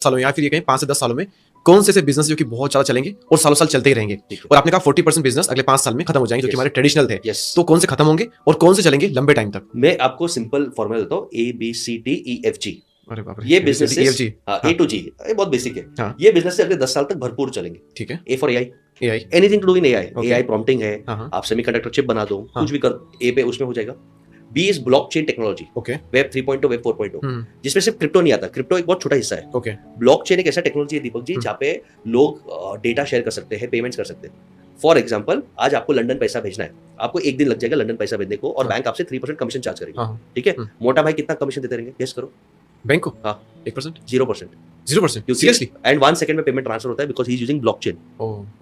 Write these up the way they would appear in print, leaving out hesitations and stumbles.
सालों में या फिर ये कहीं 5 से 10 सालों में कौन से ऐसे बिजनेस जो कि बहुत ज्यादा चलेंगे और सालों साल चलते ही रहेंगे? और आपने कहा 40% बिजनेस अगले 5 साल में खत्म हो जाएंगे जो कि हमारे ट्रेडिशनल थे। तो कौन से खत्म होंगे और कौन से चलेंगे लंबे टाइम तक? मैं आपको सिंपल फॉर्मूला देता हूँ, ABCDEFG। अरे बाप रे, ये business EFG, A to G, ये बहुत बेसिक है। हाँ। ये बिजनेस अगले 10 साल तक भरपूर चलेंगे। ठीक है। A for AI, anything to do in AI, AI prompting है, आप सेमीकंडक्टर चिप बना दो, कुछ भी कर A पे उसमें हो जाएगा। B is blockchain technology, web 3.0, web 4.0, जिसमें सिर्फ क्रिप्टो नहीं आता, क्रिप्टो एक बहुत छोटा हिस्सा है। ब्लॉकचेन एक ऐसा टेक्नोलॉजी है दीपक जी जहाँ पे लोग डेटा शेयर कर सकते हैं, पेमेंट्स कर सकते हैं। फॉर एग्जाम्पल, आज आपको लंदन पैसा भेजना है, आपको एक दिन लग जाएगा लंदन पैसा भेजने को, और बैंक आपसे 3% कमीशन चार्ज करेगा। ठीक है, मोटा भाई कितना कमीशन देते रहेंगे, गेस करो? बैंक को 1%, 0%, सीरियसली? एंड 1 सेकंड में पेमेंट ट्रांसफर होता है because he is using blockchain.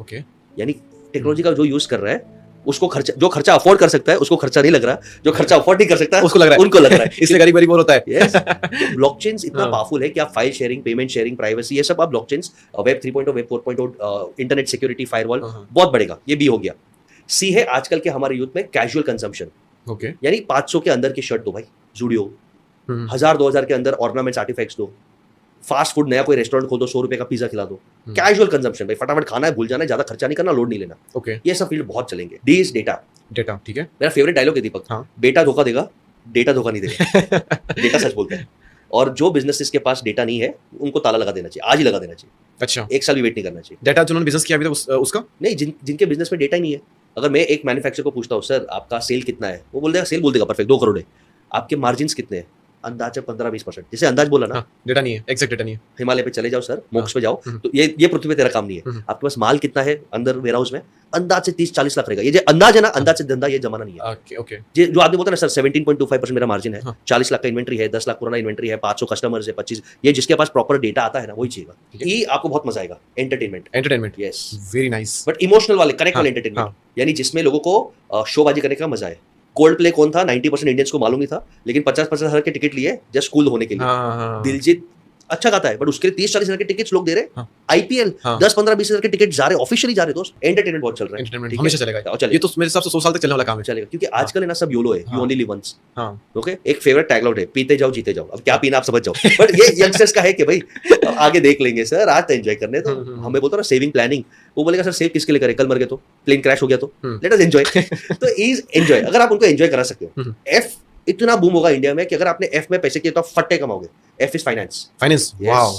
Okay, यानी टेक्नोलॉजी का जो यूज कर रहा है उसको खर्चा, जो खर्चा अफोर्ड कर सकता है उसको खर्चा नहीं लग रहा, जो खर्चा अफोर्ड नहीं कर सकता है उसको लग रहा है, उनको लग रहा है। इसलिए गरीब गरीब और होता है। यस, ब्लॉकचेन्स इतना पावरफुल है कि आप file sharing, payment sharing, privacy, ये सब आप blockchains, web 3.0, web 4.0, internet security, firewall बहुत बढ़ेगा। ये भी हो गया। सी है आजकल के हमारे यूथ में कैजुअल कंजम्पशन। ओके, यानी 500 के अंदर की शर्ट दो भाई, जूडियो, 1000-2000 के अंदर ऑर्नामेंट्स, आर्टिफैक्ट्स दो, फास्ट फूड नया कोई रेस्टोरेंट खोल दो, 100 रुपए का पिज्जा खिला दो। कैजुअल कंजम्पशन भाई, फटाफट खाना है, भूल जाना है, ज्यादा खर्चा नहीं करना, लोड नहीं लेना। ओके, ये सब फील्ड बहुत चलेंगे। D is data. ठीक है, मेरा फेवरेट डायलॉग है दीपक, बेटा धोखा देगा, डेटा धोखा नहीं देगा। डेटा सच बोलते हैं। और जो बिजनेस के पास डेटा नहीं है उनको ताला लगा देना चाहिए, आज ही लगा देना चाहिए। अच्छा, 1 साल भी वेट नहीं करना चाहिए। डेटा जिन्होंने बिजनेस किया अभी तक उसका नहीं, जिनके बिजनेस में डेटा ही नहीं है। अगर मैं एक मैन्युफैक्चरर को पूछता हूँ, सर आपका सेल कितना है, वो बोल देगा, सेल बोल देगा परफेक्ट 2 करोड़ है। आपके मार्जिन कितने हैं? अंदाज 15-20%। जैसे अंदाज बोला ना, डेटा नहीं है, एग्जैक्ट डेटा नहीं है। हिमालय पे चले जाओ सर, मोक्ष पे जाओ, तो ये पृथ्वी पे तेरा काम नहीं है। आपके पास माल कितना है अंदर वेयरहाउस में, अंदाज से 30-40 लाख रहेगा। ये जो अंदाज है ना, अंदाज से धंधा, ये जमाना नहीं है। ओके, जो आदमी बोलता है ना, सर 17.25% मेरा मार्जिन है, 40 लाख का इन्वेंट्री है, 10 लाख पुराना इन्वेंट्री है, 500 कस्टमर्स है, 25, ये जिसके पास प्रॉपर डेटा आता है ना, वही चाहिए। ये आपको बहुत मजा आएगा। Entertainment, yes, very nice, but emotional वाले, कनेक्ट वाले एंटरटेनमेंट, यानी जिसमें लोगों को शोबाजी करने का मजा है। कोल्ड प्ले कौन था, 90% इंडियंस को मालूम नहीं था, लेकिन 50-50 हजार के टिकट लिए जस्ट कूल होने के लिए। दिलजीत अच्छा गाता है, बट उसके लिए 30-40 हजार के टिकट्स लोग दे रहे। आईपीएल 10-15-20 हजार के टिकट जा रहे, ऑफिशियली जा रहे। दोस्त, एंटरटेनमेंट बहुत चल रहा है, हमेशा चलेगा। ये तो मेरे हिसाब से 100 साल तक चलने वाला काम है। चलेगा, क्योंकि आजकल है ना सब योलो है, you only live once. Okay, एक फेवरेट टैगलाइन है, पीते जाओ जीते जाओ। अब क्या पीना आप समझ जाओ, बट ये यंगस्टर्स का है कि भाई आगे देख लेंगे सर, आज तो एंजॉय करने। तो हमें बोलता ना सेविंग प्लानिंग, वो बोलेगा सर सेव किसके लिए करें, कल मर गए तो, प्लेन क्रैश हो गया तो, लेट अस एंजॉय। तो इज एंजॉय, अगर आप उनको एंजॉय करा सकते हो। एफ इतना बूम होगा इंडिया में कि अगर आपने एफ में पैसे किए तो आप फट्टे कमाओगे। F is finance. Wow,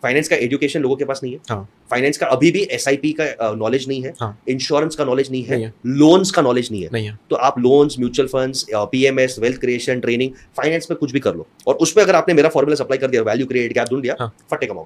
finance का एजुकेशन लोगों के पास नहीं है। फाइनेंस का अभी भी एसआईपी का नॉलेज नहीं है, इंश्योरेंस का नॉलेज नहीं है, लोन्स का नॉलेज नहीं है। तो आप loans, mutual funds, PMS, wealth creation, training, finance में कुछ भी कर लो, और उसमें अगर आपने मेरा फॉर्मूला अप्लाई कर दिया, वैल्यू क्रिएट, गैप ढूंढ दिया, फट्टे कमाओ।